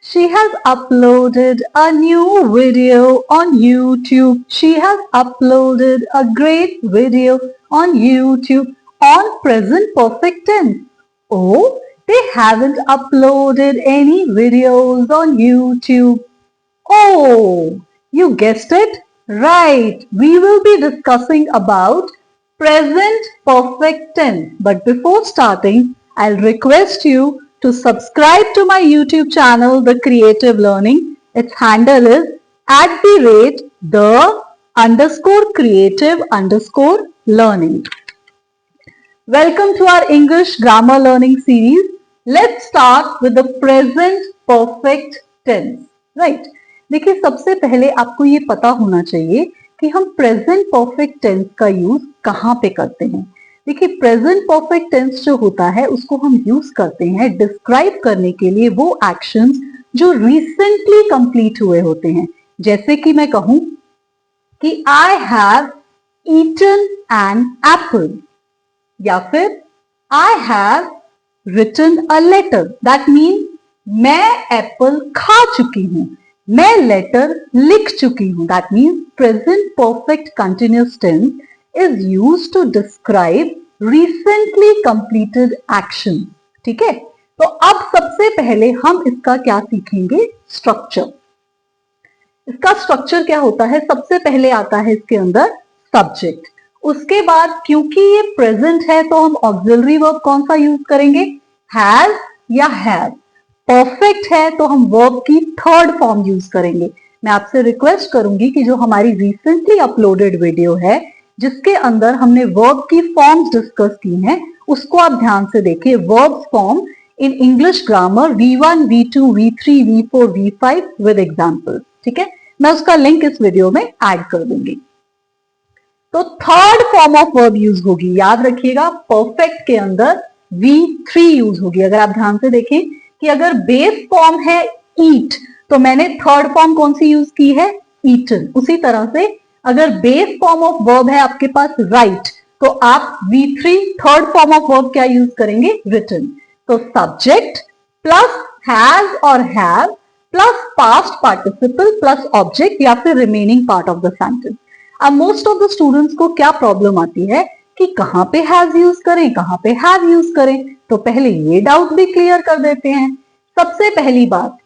She has uploaded a new video on YouTube. She has uploaded a great video on YouTube on present perfect tense. Oh, they haven't uploaded any videos on YouTube. Oh, you guessed it. Right. We will be discussing about present perfect tense. But before starting, I'll request you to subscribe to my YouTube channel, The Creative Learning. Its handle is @the_creative_learning. Welcome to our English grammar learning series. Let's start with the present perfect tense. Right. देखिए सबसे पहले आपको ये पता होना चाहिए कि हम प्रेजेंट परफेक्ट टेंस का यूज कहाँ पे करते हैं। देखिए प्रेजेंट परफेक्ट टेंस जो होता है उसको हम यूज करते हैं डिस्क्राइब करने के लिए वो एक्शंस जो रिसेंटली कंप्लीट हुए होते हैं। जैसे कि मैं कहूं कि I have eaten an apple, या फिर I have written a letter. That mean मैं एप्पल खा चुकी हूं, मैं लेटर लिख चुकी हूं। That means present perfect continuous tense is used to describe recently completed action. ठीक है, तो अब सबसे पहले हम इसका क्या सीखेंगे, स्ट्रक्चर। इसका स्ट्रक्चर क्या होता है, सबसे पहले आता है इसके अंदर सब्जेक्ट। उसके बाद क्योंकि ये प्रेजेंट है तो हम ऑक्सिलरी वर्ब कौन सा यूज करेंगे, हैज या हैव। परफेक्ट है तो हम वर्ब की थर्ड फॉर्म यूज करेंगे। मैं आपसे रिक्वेस्ट करूंगी कि जो हमारी रिसेंटली अपलोडेड वीडियो है जिसके अंदर हमने वर्ब की फॉर्म्स डिस्कस की हैं उसको आप ध्यान से देखिए। Verbs form in English grammar V1, V2, V3, V4, V5 with example. ठीक है, मैं उसका लिंक इस वीडियो में ऐड कर दूंगी। तो third form of verb use होगी, याद रखिएगा परफेक्ट के अंदर V3 यूज होगी। अगर आप ध्यान से देखें कि अगर बेस फॉर्म है ईट तो मैंने थर्ड फॉर्म कौन सी यूज की है, ईटन। उसी तरह से अगर बेस फॉर्म ऑफ वर्ब है आपके पास राइट तो आप V3 third form of verb क्या यूज करेंगे, रिटन। तो सब्जेक्ट प्लस हैज और have plus past participle plus object या फिर remaining part of the sentence. अब मोस्ट ऑफ द स्टूडेंट्स को क्या प्रॉब्लम आती है कि कहां पे हैज यूज करें, कहां पे हैव यूज करें। तो पहले ये डाउट भी क्लियर कर देते हैं। सबसे पहली बात,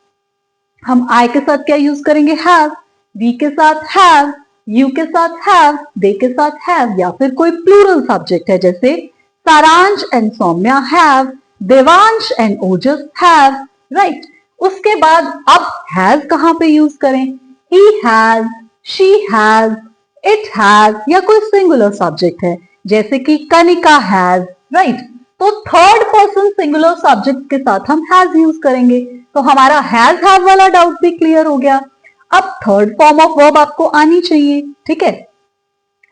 हम आई के साथ क्या यूज करेंगे, हैव। वी के साथ हैव, यू के साथ हैव, दे के साथ हैव, या फिर कोई प्लूरल सब्जेक्ट है जैसे Saransh and Saumya have, Devansh and Ojas have. Right, उसके बाद अब हैज कहां पे यूज करें, he has, she has, it has, या कोई सिंगुलर सब्जेक्ट है जैसे कि कनिका हैज। राइट, तो थर्ड पर्सन सिंगुलर सब्जेक्ट के साथ हम हैज यूज करेंगे। तो हमारा हैज हैव वाला डाउट भी क्लियर हो गया। अब थर्ड फॉर्म ऑफ वर्ब आपको आनी चाहिए। ठीक है,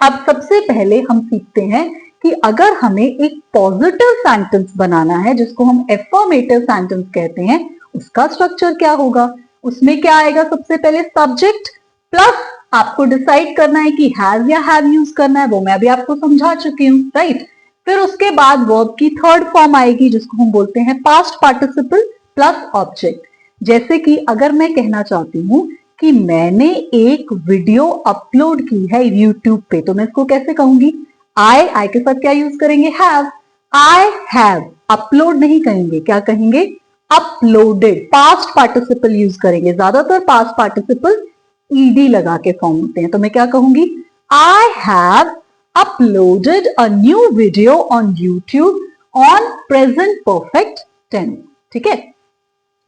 अब सबसे पहले हम सीखते हैं कि अगर हमें एक पॉजिटिव सेंटेंस बनाना है जिसको हम एफर्मेटिव सेंटेंस कहते हैं उसका स्ट्रक्चर क्या होगा। उसमें क्या आएगा, सबसे पहले सब्जेक्ट प्लस आपको डिसाइड करना है कि हैज या हैव यूज करना है, वो मैं अभी आपको समझा चुकी हूँ। राइट, फिर उसके बाद वर्ब की थर्ड फॉर्म आएगी जिसको हम बोलते हैं पास्ट पार्टिसिपल प्लस ऑब्जेक्ट। जैसे कि अगर मैं कहना चाहती हूं कि मैंने एक वीडियो अपलोड की है यूट्यूब पे तो मैं इसको कैसे कहूंगी, आई के साथ क्या यूज करेंगे, हैव। आई हैव, अपलोड नहीं कहेंगे, क्या कहेंगे, अपलोडेड। पास्ट पार्टिसिपल यूज करेंगे, ज्यादातर पास्ट पार्टिसिपल ईडी लगा के फॉर्म होते हैं। तो मैं क्या कहूंगी, I have uploaded a new video on YouTube on present perfect tense। ठीक है,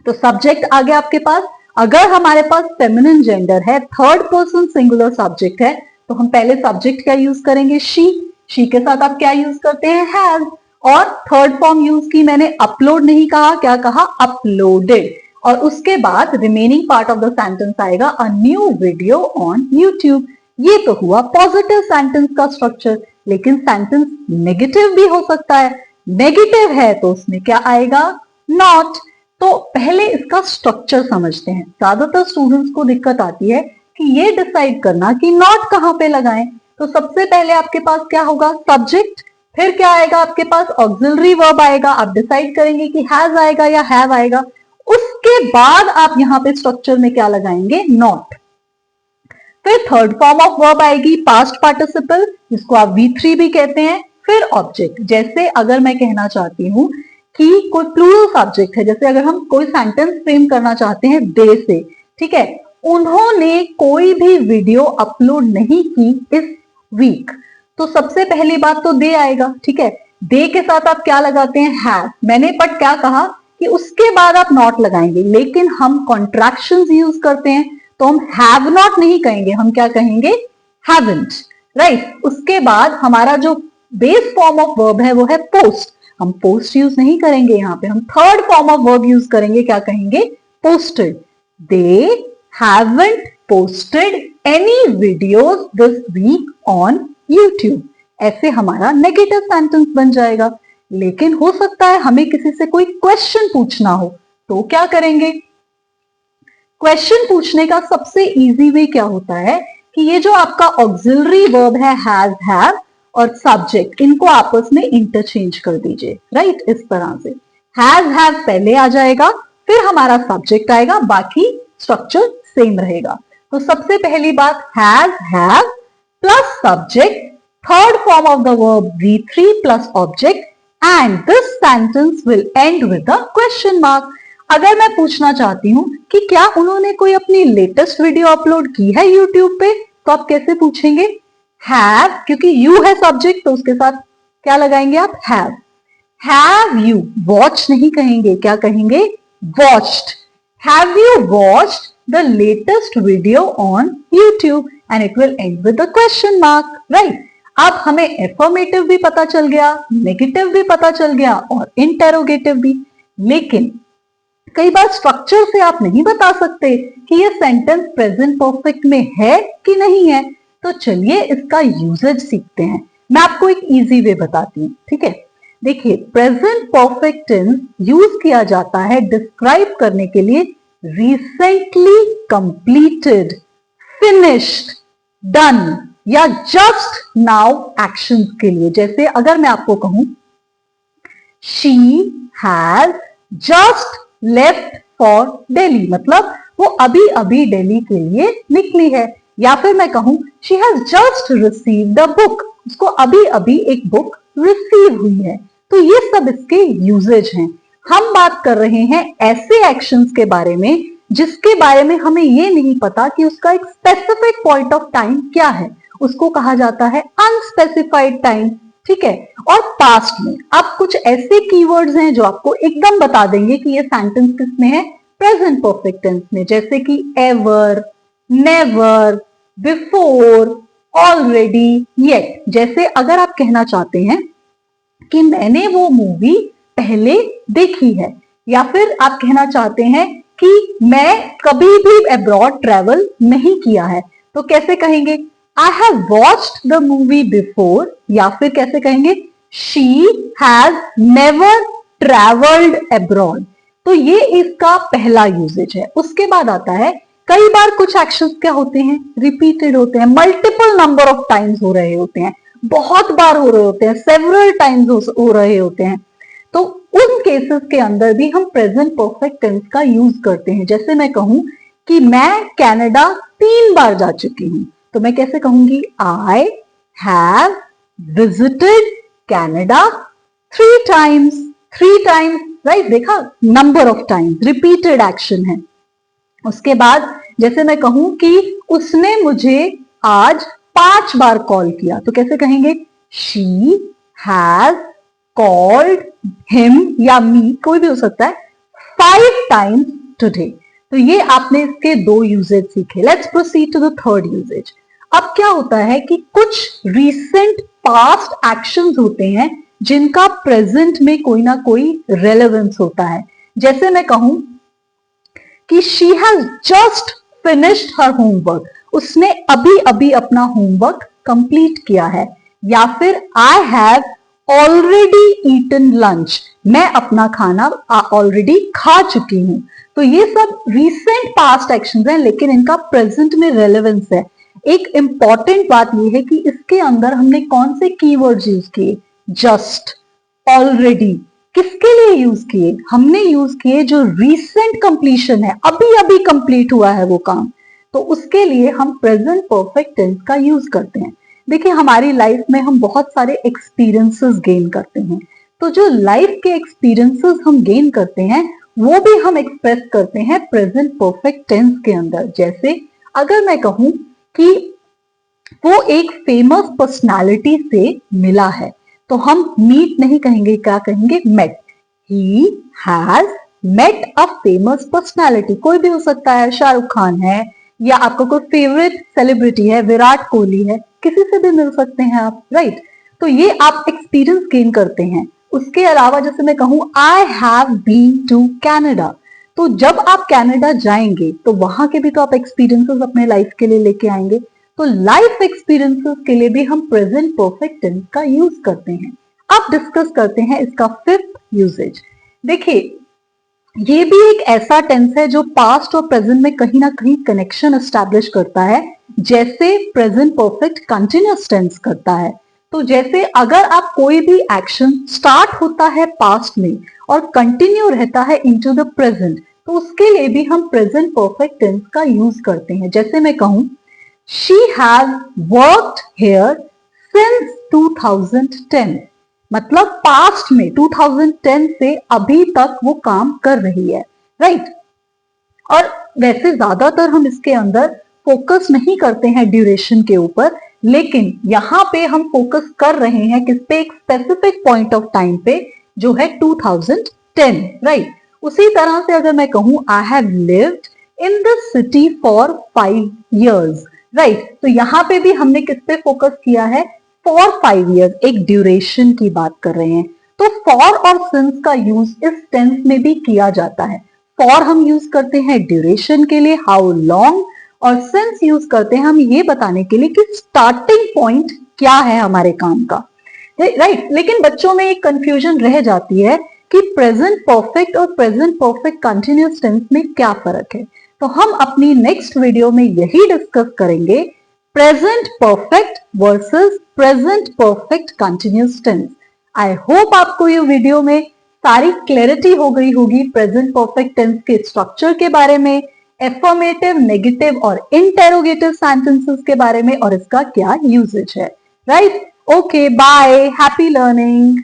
तो सब्जेक्ट आ गया आपके पास। अगर हमारे पास फेमिनिन जेंडर है, थर्ड पर्सन सिंगुलर सब्जेक्ट है, तो हम पहले सब्जेक्ट क्या यूज करेंगे, शी। शी के साथ आप क्या यूज करते हैं, हैव। और थर्ड फॉर्म यूज की मैंने, अपलोड नहीं कहा, क्या कहा, अपलोडेड। और उसके बाद remaining part of the sentence आएगा a new video on YouTube. ये तो हुआ पॉजिटिव सेंटेंस का स्ट्रक्चर। लेकिन सेंटेंस नेगेटिव भी हो सकता है। नेगेटिव है तो उसमें क्या आएगा, नॉट। तो पहले इसका स्ट्रक्चर समझते हैं। ज्यादातर स्टूडेंट्स को दिक्कत आती है कि ये डिसाइड करना कि नॉट कहां पे लगाएं। तो सबसे पहले आपके पास क्या होगा, सब्जेक्ट, फिर क्या आएगा आपके पास, ऑक्सिलरी वर्ब आएगा। आप डिसाइड करेंगे कि हैज आएगा या हैव आएगा। उस उसके बाद आप यहां पे स्ट्रक्चर में क्या लगाएंगे, नॉट। फिर थर्ड फॉर्म ऑफ वर्ब आएगी पास्ट पार्टिसिपल, जिसको आप V3 भी कहते हैं। फिर ऑब्जेक्ट, जैसे अगर मैं कहना चाहती हूं कि कोई प्लूरल सब्जेक्ट है, जैसे अगर हम कोई सेंटेंस फ्रेम करना चाहते हैं दे से, ठीक है, उन्होंने कोई भी वीडियो अपलोड नहीं की इस वीक, तो सबसे पहली बात तो दे आएगा, ठीक है। दे के साथ आप क्या लगाते हैं, हैव। मैंने बट क्या कहा कि उसके बाद आप नॉट लगाएंगे, लेकिन हम कॉन्ट्रैक्शंस यूज करते हैं तो हम हैव नॉट नहीं कहेंगे, हम क्या कहेंगे, हैवंट, राइट। उसके बाद हमारा जो बेस फॉर्म ऑफ वर्ब है वो है पोस्ट, हम पोस्ट यूज नहीं करेंगे, यहां पे हम third form of verb use करेंगे, क्या कहेंगे, posted. They haven't posted any videos this week on YouTube. ऐसे हमारा नेगेटिव सेंटेंस बन जाएगा। लेकिन हो सकता है हमें किसी से कोई क्वेश्चन पूछना हो, तो क्या करेंगे, क्वेश्चन पूछने का सबसे इजी वे क्या होता है कि ये जो आपका ऑक्सिलरी वर्ब है हैज, हैव और सब्जेक्ट, इनको आपस में इंटरचेंज कर दीजिए, राइट। इस तरह से हैज, हैव पहले आ जाएगा, फिर हमारा सब्जेक्ट आएगा, बाकी स्ट्रक्चर सेम रहेगा। तो सबसे पहली बात has, have plus subject, third form of the verb V3 plus object, and this sentence will and with the question mark. अगर मैं पूछना चाहती हूं कि क्या उन्होंने कोई अपनी लेटेस्ट वीडियो अपलोड की है यूट्यूब पे, तो आप कैसे पूछेंगे, हैव, क्योंकि यू है सब्जेक्ट तो उसके साथ क्या लगाएंगे आप, हैव। हैव यू, वॉच नहीं कहेंगे, क्या कहेंगे, watched. Have you watched the latest video on YouTube, and it will and with the question mark, right. अब हमें एफर्मेटिव भी पता चल गया, नेगेटिव भी पता चल गया और इंटेरोगेटिव भी। लेकिन कई बार स्ट्रक्चर से आप नहीं बता सकते कि ये सेंटेंस प्रेजेंट परफेक्ट में है कि नहीं है, तो चलिए इसका यूजेज सीखते हैं। मैं आपको एक इजी वे बताती हूँ, ठीक है। देखिए, प्रेजेंट परफेक्ट टेंस यूज किया जाता है डिस्क्राइब करने के लिए रिसेंटली कंप्लीटेड, फिनिश्ड, डन या जस्ट नाउ एक्शंस के लिए। जैसे अगर मैं आपको कहूं she has just left for Delhi, मतलब वो अभी अभी दिल्ली के लिए निकली है। या फिर मैं कहूं she has just received a book, उसको अभी अभी एक बुक रिसीव हुई है। तो ये सब इसके यूजेज हैं। हम बात कर रहे हैं ऐसे एक्शंस के बारे में जिसके बारे में हमें ये नहीं पता कि उसका एक स्पेसिफिक पॉइंट ऑफ टाइम क्या है, उसको कहा जाता है अनस्पेसिफाइड टाइम, ठीक है। और पास्ट में अब कुछ ऐसे कीवर्ड्स हैं जो आपको एकदम बता देंगे कि ये सेंटेंस किसमें है, प्रेजेंट परफेक्ट टेंस में, जैसे कि ever, never, before, already, yet. जैसे अगर आप कहना चाहते हैं कि मैंने वो मूवी पहले देखी है, या फिर आप कहना चाहते हैं कि मैं कभी भी अब्रॉड ट्रेवल नहीं किया है, तो कैसे कहेंगे, I have watched the movie before, या फिर कैसे कहेंगे, she has never traveled abroad। तो ये इसका पहला यूजेज है। उसके बाद आता है, कई बार कुछ एक्शंस क्या होते हैं, रिपीटेड होते हैं, मल्टीपल नंबर ऑफ टाइम्स हो रहे होते हैं, बहुत बार हो रहे होते हैं, सेवरल टाइम्स हो रहे होते हैं। तो उन केसेस के अंदर भी हम प्रेजेंट परफेक्ट टेंस का यूज करते हैं। जैसे मैं कहूं कि मैं कनाडा 3 बार जा चुकी हूं, तो मैं कैसे कहूंगी, I have visited Canada 3 times. 3 times, right, देखा, number of times, repeated action है। उसके बाद जैसे मैं कहूं कि उसने मुझे आज 5 बार कॉल किया, तो कैसे कहेंगे, शी हैज कॉल्ड हिम या मी, कोई भी हो सकता है, 5 टाइम्स टुडे। तो ये आपने इसके 2 यूजेज सीखे। Let's proceed to the third usages. अब क्या होता है कि कुछ रीसेंट पास्ट एक्शंस होते हैं जिनका प्रेजेंट में कोई ना कोई रेलेवेंस होता है। जैसे मैं कहूं कि she has just finished her homework, उसने अभी अभी अपना होमवर्क कंप्लीट किया है। या फिर I have already eaten lunch, मैं अपना खाना ऑलरेडी खा चुकी हूं। तो ये सब रीसेंट पास्ट एक्शंस हैं, लेकिन इनका प्रेजेंट में रेलेवेंस है। एक इंपॉर्टेंट बात यह है कि इसके अंदर हमने कौन से कीवर्ड्स यूज किए, जस्ट, ऑलरेडी, किसके लिए यूज किए? हमने यूज किए जो रीसेंट कंप्लीशन है, अभी अभी कंप्लीट हुआ है वो काम, तो उसके लिए हम प्रेजेंट परफेक्ट टेंस का यूज करते हैं। देखिए हमारी लाइफ में हम बहुत सारे एक्सपीरियंसेस गेन करते हैं, तो जो लाइफ के एक्सपीरियंसेस हम गेन करते हैं वो भी हम एक्सप्रेस करते हैं प्रेजेंट परफेक्ट टेंस के अंदर। जैसे अगर मैं कहूं कि वो एक फेमस पर्सनालिटी से मिला है, तो हम मीट नहीं कहेंगे, क्या कहेंगे? Met. He has met a famous personality. कोई भी हो सकता है, शाहरुख खान है, या आपका कोई फेवरेट सेलिब्रिटी है, विराट कोहली है, किसी से भी मिल सकते हैं आप, राइट? तो ये आप एक्सपीरियंस गेन करते हैं। उसके अलावा जैसे मैं कहूं I have been to Canada, तो जब आप कनाडा जाएंगे तो वहां के भी तो आप एक्सपीरियंसेस अपने लाइफ के लिए लेके आएंगे। तो लाइफ एक्सपीरियंसेस के लिए भी हम प्रेजेंट परफेक्ट टेंस का यूज करते हैं। अब डिस्कस करते हैं इसका फिफ्थ यूजेज। देखिए ये भी एक ऐसा टेंस है जो पास्ट और प्रेजेंट में कहीं ना कहीं कनेक्शन एस्टैब्लिश करता है, जैसे प्रेजेंट परफेक्ट कंटिन्यूअस टेंस करता है। तो जैसे अगर आप कोई भी एक्शन स्टार्ट होता है पास्ट में और कंटिन्यू रहता है इनटू द प्रेजेंट, तो उसके लिए भी हम प्रेजेंट परफेक्ट टेंस का यूज करते हैं। जैसे मैं कहूं she has worked here since 2010, मतलब पास्ट में 2010 से अभी तक वो काम कर रही है, राइट? और वैसे ज्यादातर हम इसके अंदर फोकस नहीं करते हैं ड्यूरेशन के ऊपर, लेकिन यहाँ पे हम फोकस कर रहे हैं किस पे? एक स्पेसिफिक पॉइंट ऑफ टाइम पे, जो है 2010, राइट? उसी तरह से अगर मैं कहूं I have lived in the city for 5 years, right? तो यहाँ पे भी हमने किस पे फोकस किया है? फॉर 5 years, एक ड्यूरेशन की बात कर रहे हैं। तो फॉर और सिंस का यूज इस टेंस में भी किया जाता है। फॉर हम यूज करते हैं ड्यूरेशन के लिए, हाउ लॉन्ग, और सिंस यूज करते हैं हम ये बताने के लिए कि स्टार्टिंग पॉइंट क्या है हमारे काम का, राइट? लेकिन बच्चों में एक कंफ्यूजन रह जाती है कि प्रेजेंट परफेक्ट और प्रेजेंट परफेक्ट कंटिन्यूअस टेंस में क्या फर्क है। तो हम अपनी नेक्स्ट वीडियो में यही डिस्कस करेंगे, present perfect versus present perfect continuous tense. I hope आपको ये वीडियो में सारी क्लैरिटी हो गई होगी प्रेजेंट परफेक्ट टेंस के स्ट्रक्चर के बारे में, एफर्मेटिव, नेगेटिव और इंटेरोगेटिव सेंटेंसेस के बारे में, और इसका क्या यूजेज है, right? Okay, bye, happy learning.